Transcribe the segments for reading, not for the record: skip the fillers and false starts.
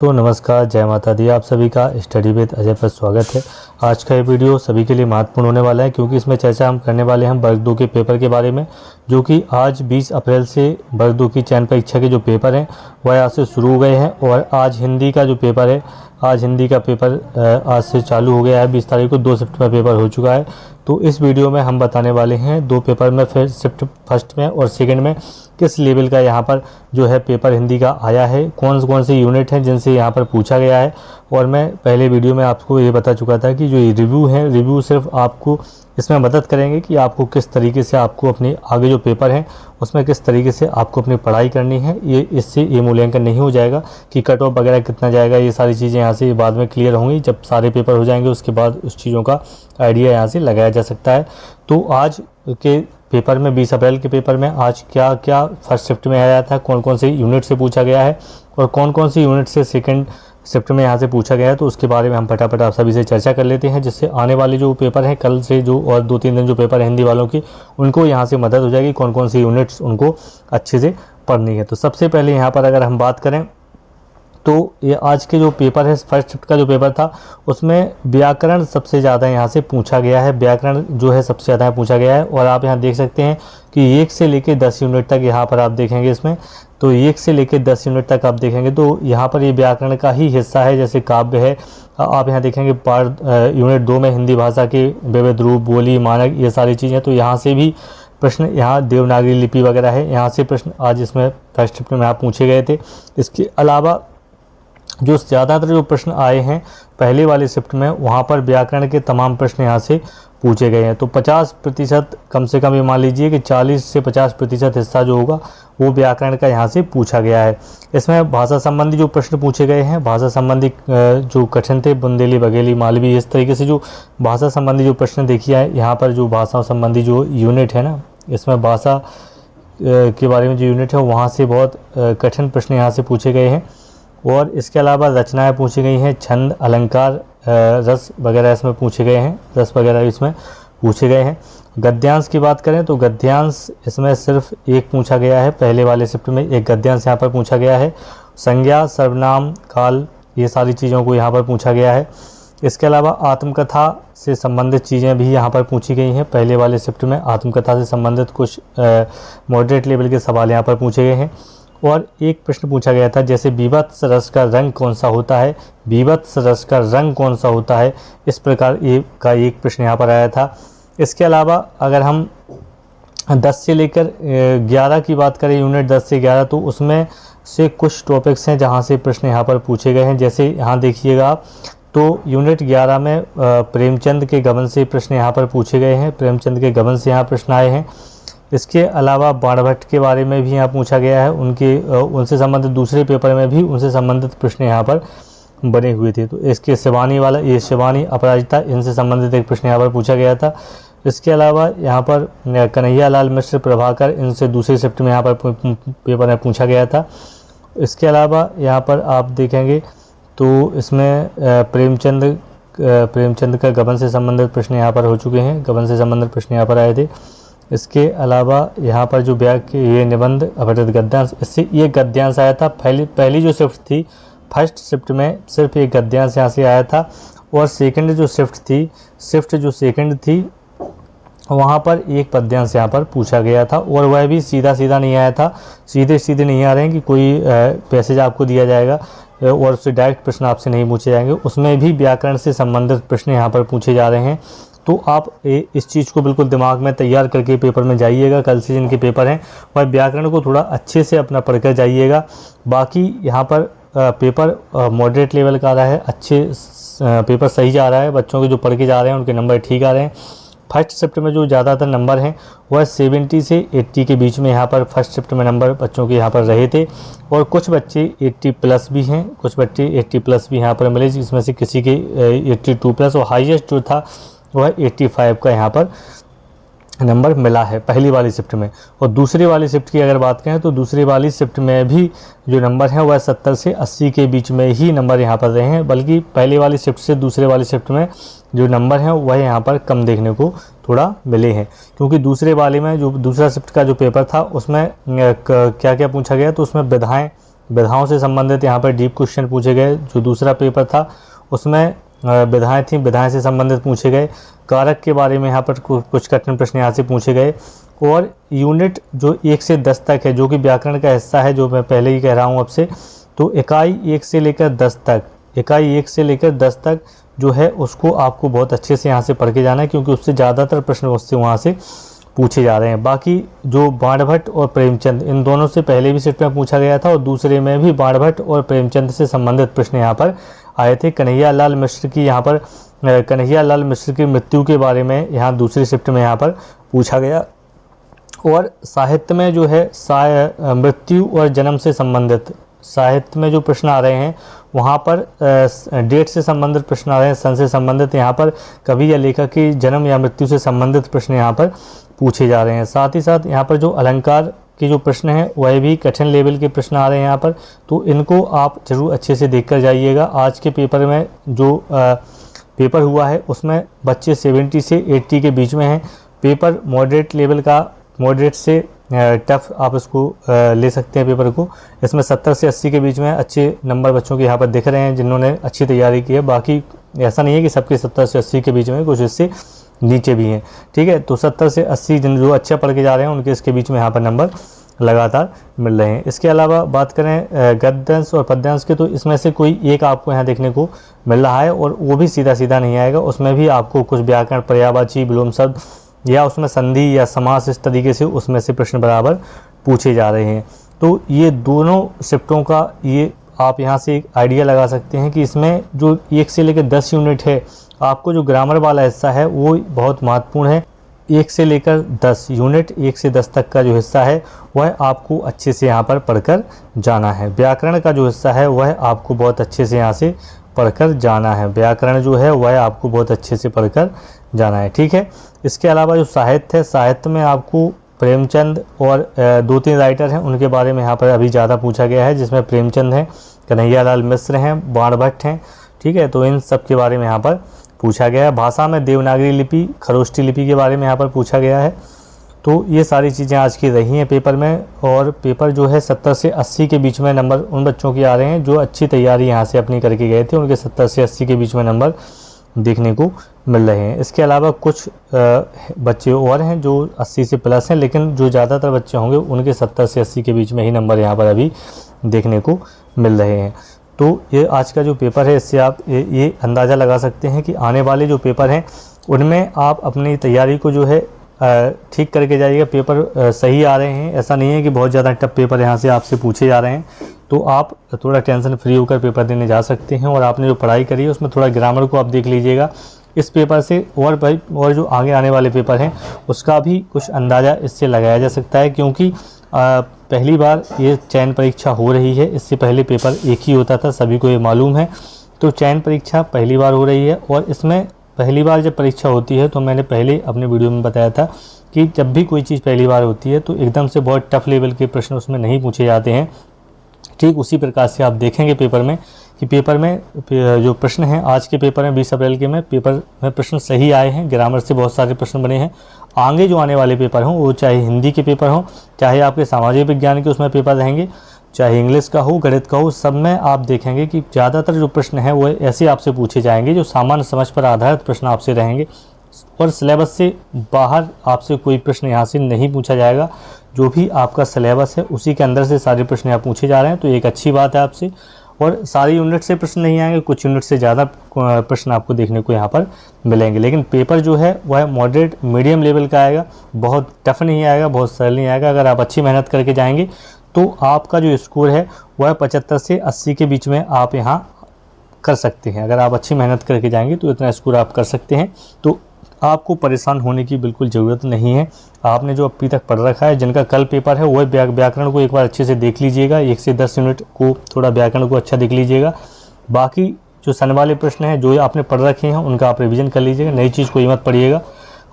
तो नमस्कार, जय माता दी। आप सभी का स्टडी विद अजय पर स्वागत है। आज का ये वीडियो सभी के लिए महत्वपूर्ण होने वाला है क्योंकि इसमें चर्चा हम करने वाले हैं वर्ग 2 के पेपर के बारे में, जो कि आज 20 अप्रैल से वर्ग 2 की चयन परीक्षा के जो पेपर हैं वह आज से शुरू हो गए हैं। और आज हिंदी का जो पेपर है, आज हिंदी का पेपर आज से चालू हो गया है। 20 तारीख को 2 शिफ्ट में पेपर हो चुका है। तो इस वीडियो में हम बताने वाले हैं 2 पेपर में, फिर शिफ्ट फर्स्ट में और सेकंड में किस लेवल का यहाँ पर जो है पेपर हिंदी का आया है, कौन कौन से यूनिट हैं जिनसे यहाँ पर पूछा गया है। और मैं पहले वीडियो में आपको ये बता चुका था कि जो ये रिव्यू है, रिव्यू सिर्फ आपको इसमें मदद करेंगे कि आपको किस तरीके से आपको अपने आगे जो पेपर हैं उसमें किस तरीके से आपको अपनी पढ़ाई करनी है। ये इससे ये मूल्यांकन नहीं हो जाएगा कि कट ऑफ वगैरह कितना जाएगा। ये सारी चीज़ें यहाँ से बाद में क्लियर होंगी, जब सारे पेपर हो जाएंगे उसके बाद उस चीज़ों का आइडिया यहाँ से लगाया जा सकता है। तो आज के पेपर में, 20 अप्रैल के पेपर में आज क्या क्या फर्स्ट शिफ्ट में आया था, कौन कौन से यूनिट से पूछा गया है और कौन कौन सी यूनिट से सेकंड शिफ्ट में यहाँ से पूछा गया है, तो उसके बारे में हम फटाफट आप सभी से चर्चा कर लेते हैं, जिससे आने वाले जो पेपर हैं कल से जो और 2-3 दिन जो पेपर है हिंदी वालों की, उनको यहाँ से मदद हो जाएगी कौन कौन सी यूनिट्स उनको अच्छे से पढ़नी है। तो सबसे पहले यहाँ पर अगर हम बात करें तो ये आज के जो पेपर है, फर्स्ट शिफ्ट का जो पेपर था उसमें व्याकरण सबसे ज़्यादा यहाँ से पूछा गया है। व्याकरण जो है सबसे ज़्यादा पूछा गया है। और आप यहाँ देख सकते हैं कि 1 से लेकर 10 यूनिट तक यहाँ पर आप देखेंगे इसमें, तो 1 से लेकर 10 यूनिट तक आप देखेंगे तो यहाँ पर ये व्याकरण का ही हिस्सा है। जैसे काव्य है, आप यहाँ देखेंगे यूनिट 2 में हिंदी भाषा के विविध रूप, बोली, मानक, ये सारी चीज़ें, तो यहाँ से भी प्रश्न, यहाँ देवनागरी लिपि वगैरह है, यहाँ से प्रश्न आज इसमें फर्स्ट शिफ्ट में आप पूछे गए थे। इसके अलावा जो ज़्यादातर जो प्रश्न आए हैं पहले वाले शिफ्ट में, वहाँ पर व्याकरण के तमाम प्रश्न यहाँ से पूछे गए हैं। तो 50% कम से कम ये मान लीजिए कि 40 से 50% हिस्सा जो होगा वो व्याकरण का यहाँ से पूछा गया है। इसमें भाषा संबंधी जो प्रश्न पूछे गए हैं, भाषा संबंधी जो कठिन थे, बुंदेली, बघेली, मालवी, इस तरीके से जो भाषा संबंधी जो प्रश्न देखिए है यहाँ पर, जो भाषा संबंधी जो यूनिट है ना, इसमें भाषा के बारे में जो यूनिट है वहाँ से बहुत कठिन प्रश्न यहाँ से पूछे गए हैं। और इसके अलावा रचनाएं पूछी गई हैं, छंद, अलंकार, रस वगैरह इसमें पूछे गए हैं, रस वगैरह इसमें पूछे गए हैं। गद्यांश की बात करें तो गद्यांश इसमें सिर्फ एक पूछा गया है, पहले वाले शिफ्ट में एक गद्यांश यहाँ पर पूछा गया है। संज्ञा, सर्वनाम, काल, ये सारी चीज़ों को यहाँ पर पूछा गया है। इसके अलावा आत्मकथा से संबंधित चीज़ें भी यहाँ पर पूछी गई हैं। पहले वाले शिफ्ट में आत्मकथा से संबंधित कुछ मॉडरेट लेवल के सवाल यहाँ पर पूछे गए हैं। और एक प्रश्न पूछा गया था, जैसे विभत्स रस का रंग कौन सा होता है, विभत्स रस का रंग कौन सा होता है, इस प्रकार का एक प्रश्न यहाँ पर आया था। इसके अलावा अगर हम 10 से लेकर 11 की बात करें, यूनिट 10 से 11, तो उसमें से कुछ टॉपिक्स हैं जहाँ से प्रश्न यहाँ पर पूछे गए हैं। जैसे यहाँ देखिएगा आप, तो यूनिट 11 में प्रेमचंद के गबन से प्रश्न यहाँ पर पूछे गए हैं, प्रेमचंद के गबन से यहाँ प्रश्न आए हैं। इसके अलावा बाणभट्ट के बारे में भी यहाँ पूछा गया है, उनसे संबंधित दूसरे पेपर में भी उनसे संबंधित प्रश्न यहाँ पर बने हुए थे। तो इसके शिवानी वाला, ये शिवानी, अपराजिता, इनसे संबंधित एक प्रश्न यहाँ पर पूछा गया था। इसके अलावा यहाँ पर कन्हैया लाल मिश्र, प्रभाकर, इनसे दूसरे शिफ्ट में यहाँ पर पेपर में पूछा गया था। इसके अलावा यहाँ पर आप देखेंगे तो इसमें प्रेमचंद का गबन से संबंधित प्रश्न यहाँ पर हो चुके हैं, गबन से संबंधित प्रश्न यहाँ पर आए थे। इसके अलावा यहाँ पर जो ये निबंध, अपहृत गद्यांश, इससे ये गद्यांश आया था। पहली जो शिफ्ट थी, फर्स्ट शिफ्ट में सिर्फ एक गद्यांश यहाँ से आया था। और सेकंड जो शिफ्ट थी, सेकंड थी, वहाँ पर एक पद्यांश यहाँ पर पूछा गया था। और वह भी सीधा सीधा नहीं आया था, सीधे नहीं आ रहे हैं कि कोई पैसेज आपको दिया जाएगा और उससे डायरेक्ट प्रश्न आपसे नहीं पूछे जाएंगे, उसमें भी व्याकरण से संबंधित प्रश्न यहाँ पर पूछे जा रहे हैं। तो आप इस चीज़ को बिल्कुल दिमाग में तैयार करके पेपर में जाइएगा। कल से जिनके पेपर हैं वह व्याकरण को थोड़ा अच्छे से अपना पढ़कर जाइएगा। बाकी यहाँ पर पेपर मॉडरेट लेवल का आ रहा है, अच्छे पेपर सही जा रहा है, बच्चों के जो पढ़ के जा रहे हैं उनके नंबर ठीक आ रहे हैं। फर्स्ट शिफ्ट में जो ज़्यादातर नंबर हैं वह 70 से 80 के बीच में यहाँ पर फर्स्ट शिफ्ट में नंबर बच्चों के यहाँ पर रहे थे। और कुछ बच्चे 80+ भी हैं, कुछ बच्चे 80+ भी यहाँ पर मिले, जिसमें से किसी के 82+ और हाईएस्ट जो था वह 85 का यहाँ पर नंबर मिला है पहली वाली शिफ्ट में। और दूसरी वाली शिफ्ट की अगर बात करें तो दूसरी वाली शिफ्ट में भी जो नंबर हैं वह 70 से 80 के बीच में ही नंबर यहाँ पर रहे हैं, बल्कि पहली वाली शिफ्ट से दूसरे वाली शिफ्ट में जो नंबर हैं वह यहाँ पर कम देखने को थोड़ा मिले हैं। क्योंकि दूसरे वाले में जो दूसरा शिफ्ट का जो पेपर था उसमें क्या क्या पूछा गया, तो उसमें विधाएँ विधाओं से संबंधित यहाँ पर डीप क्वेश्चन पूछे गए। जो दूसरा पेपर था उसमें विधाएँ थी, विधाएँ से संबंधित पूछे गए। कारक के बारे में यहाँ पर कुछ कठिन प्रश्न यहाँ से पूछे गए। और यूनिट जो 1 से 10 तक है, जो कि व्याकरण का हिस्सा है, जो मैं पहले ही कह रहा हूँ आपसे, तो इकाई 1 से लेकर 10 तक, इकाई 1 से लेकर 10 तक जो है उसको आपको बहुत अच्छे से यहाँ से पढ़ के जाना है, क्योंकि उससे ज़्यादातर प्रश्न उससे वहाँ से पूछे जा रहे हैं। बाकी जो बाणभट्ट और प्रेमचंद, इन दोनों से पहले भी सेट में पूछा गया था और दूसरे में भी बाणभट्ट और प्रेमचंद से संबंधित प्रश्न यहाँ पर आए थे। कन्हैया लाल मिश्र की यहाँ पर कन्हैया लाल मिश्र की मृत्यु के बारे में यहाँ दूसरी शिफ्ट में यहाँ पर पूछा गया। और साहित्य में जो है मृत्यु और जन्म से संबंधित साहित्य में जो प्रश्न आ रहे हैं वहाँ पर डेट से संबंधित प्रश्न आ रहे हैं, सन से संबंधित। यहाँ पर कवि या लेखक की जन्म या मृत्यु से संबंधित प्रश्न यहाँ पर पूछे जा रहे हैं। साथ ही साथ यहाँ पर जो अलंकार के जो प्रश्न हैं वह भी कठिन लेवल के प्रश्न आ रहे हैं यहाँ पर, तो इनको आप जरूर अच्छे से देख कर जाइएगा। आज के पेपर में जो पेपर हुआ है उसमें बच्चे 70 से 80 के बीच में हैं। पेपर मॉडरेट लेवल का, मॉडरेट से टफ आप इसको ले सकते हैं पेपर को। इसमें 70 से 80 के बीच में अच्छे नंबर बच्चों के यहाँ पर दिख रहे हैं जिन्होंने अच्छी तैयारी की है। बाकी ऐसा नहीं है कि सबके 70 से 80 के बीच में, कुछ इससे नीचे भी हैं। ठीक है, तो 70 से 80 जिन जो अच्छा पढ़ के जा रहे हैं उनके इसके बीच में यहाँ पर नंबर लगातार मिल रहे हैं। इसके अलावा बात करें गद्यांश और पद्यांश के, तो इसमें से कोई एक आपको यहाँ देखने को मिल रहा है और वो भी सीधा सीधा नहीं आएगा। उसमें भी आपको कुछ व्याकरण, पर्यायवाची, विलोम शब्द या उसमें संधि या समास, इस तरीके से उसमें से प्रश्न बराबर पूछे जा रहे हैं। तो ये दोनों शिफ्टों का ये आप यहाँ से एक आइडिया लगा सकते हैं कि इसमें जो 1 से लेकर 10 यूनिट है, आपको जो ग्रामर वाला हिस्सा है वो बहुत महत्वपूर्ण है। 1 से लेकर 10 यूनिट, 1 से 10 तक का जो हिस्सा है वह आपको अच्छे से यहाँ पर पढ़कर जाना है। व्याकरण का जो हिस्सा है वह आपको बहुत अच्छे से यहाँ से पढ़कर जाना है। व्याकरण जो है वह आपको बहुत अच्छे से पढ़कर जाना है। ठीक है, इसके अलावा जो साहित्य है, साहित्य में आपको प्रेमचंद और 2-3 राइटर हैं उनके बारे में यहाँ पर अभी ज़्यादा पूछा गया है, जिसमें प्रेमचंद हैं, कन्हैया लाल मिश्र हैं, बाणभट्ट हैं। ठीक है, तो इन सब के बारे में यहाँ पर पूछा गया है। भाषा में देवनागरी लिपि, खरोष्टी लिपि के बारे में यहाँ पर पूछा गया है। तो ये सारी चीज़ें आज की रही हैं पेपर में। और पेपर जो है 70 से 80 के बीच में नंबर उन बच्चों के आ रहे हैं जो अच्छी तैयारी यहाँ से अपनी करके गए थे, उनके 70 से 80 के बीच में नंबर देखने को मिल रहे हैं। इसके अलावा कुछ बच्चे और हैं जो 80 से प्लस हैं, लेकिन जो ज़्यादातर बच्चे होंगे उनके 70 से 80 के बीच में ही नंबर यहाँ पर अभी देखने को मिल रहे हैं। तो ये आज का जो पेपर है, इससे आप ये अंदाज़ा लगा सकते हैं कि आने वाले जो पेपर हैं उनमें आप अपनी तैयारी को जो है ठीक करके जाइएगा। पेपर सही आ रहे हैं, ऐसा नहीं है कि बहुत ज़्यादा टफ पेपर यहाँ से आपसे पूछे जा रहे हैं, तो आप थोड़ा टेंशन फ्री होकर पेपर देने जा सकते हैं। और आपने जो पढ़ाई करी है उसमें थोड़ा ग्रामर को आप देख लीजिएगा इस पेपर से, और जो आगे आने वाले पेपर हैं उसका भी कुछ अंदाज़ा इससे लगाया जा सकता है, क्योंकि पहली बार ये चयन परीक्षा हो रही है। इससे पहले पेपर एक ही होता था, सभी को ये मालूम है। तो चयन परीक्षा पहली बार हो रही है, और इसमें पहली बार जब परीक्षा होती है तो मैंने पहले अपने वीडियो में बताया था कि जब भी कोई चीज़ पहली बार होती है तो एकदम से बहुत टफ लेवल के प्रश्न उसमें नहीं पूछे जाते हैं। ठीक उसी प्रकार से आप देखेंगे पेपर में कि पेपर में जो प्रश्न हैं आज के पेपर में 20 अप्रैल के में पेपर में प्रश्न सही आए हैं। ग्रामर से बहुत सारे प्रश्न बने हैं। आगे जो आने वाले पेपर हों, वो चाहे हिंदी के पेपर हों, चाहे आपके सामाजिक विज्ञान के उसमें पेपर रहेंगे, चाहे इंग्लिश का हो, गणित का हो, सब में आप देखेंगे कि ज़्यादातर जो प्रश्न हैं वो ऐसे आपसे पूछे जाएंगे जो सामान्य समझ पर आधारित प्रश्न आपसे रहेंगे, और सिलेबस से बाहर आपसे कोई प्रश्न यहाँ से नहीं पूछा जाएगा। जो भी आपका सिलेबस है उसी के अंदर से सारे प्रश्न यहाँ पूछे जा रहे हैं, तो एक अच्छी बात है आपसे। और सारी यूनिट से प्रश्न नहीं आएंगे, कुछ यूनिट से ज़्यादा प्रश्न आपको देखने को यहाँ पर मिलेंगे। लेकिन पेपर जो है वह मॉडरेट मीडियम लेवल का आएगा, बहुत टफ नहीं आएगा, बहुत सरल नहीं आएगा। अगर आप अच्छी मेहनत करके जाएंगे तो आपका जो स्कोर है वह 75 से 80 के बीच में आप यहाँ कर सकते हैं। अगर आप अच्छी मेहनत करके जाएंगे तो इतना स्कोर आप कर सकते हैं। तो आपको परेशान होने की बिल्कुल ज़रूरत नहीं है। आपने जो अभी तक पढ़ रखा है, जिनका कल पेपर है, वह व्याकरण को एक बार अच्छे से देख लीजिएगा। 1 से 10 यूनिट को थोड़ा व्याकरण को अच्छा देख लीजिएगा। बाकी जो सन वाले प्रश्न हैं जो आपने पढ़ रखे हैं उनका आप रिवीजन कर लीजिएगा, नई चीज़ कोई मत पढ़िएगा।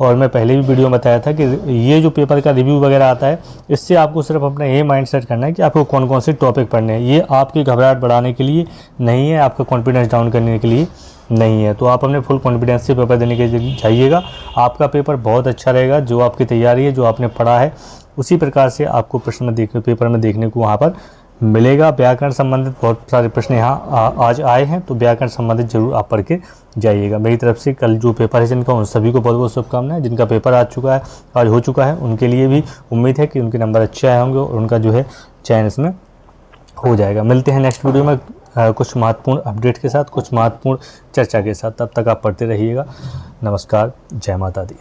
और मैं पहले भी वीडियो में बताया था कि ये जो पेपर का रिव्यू वगैरह आता है, इससे आपको सिर्फ अपना ये माइंड सेट करना है कि आपको कौन कौन से टॉपिक पढ़ने हैं। ये आपकी घबराहट बढ़ाने के लिए नहीं है, आपका कॉन्फिडेंस डाउन करने के लिए नहीं है। तो आप अपने फुल कॉन्फिडेंस से पेपर देने के लिए जाइएगा, आपका पेपर बहुत अच्छा रहेगा। जो आपकी तैयारी है, जो आपने पढ़ा है, उसी प्रकार से आपको प्रश्न पेपर में देखने को वहाँ पर मिलेगा। व्याकरण संबंधित बहुत सारे प्रश्न यहाँ आज आए हैं, तो व्याकरण संबंधित जरूर आप पढ़ के जाइएगा। मेरी तरफ से कल जो पेपर है जिनका, उन सभी को बहुत बहुत शुभकामनाएं। जिनका पेपर आज हो चुका है उनके लिए भी उम्मीद है कि उनके नंबर अच्छे आए होंगे और उनका जो है चयन इसमें हो जाएगा। मिलते हैं नेक्स्ट वीडियो में कुछ महत्वपूर्ण अपडेट के साथ, कुछ महत्वपूर्ण चर्चा के साथ। तब तक आप पढ़ते रहिएगा। नमस्कार, जय माता दी।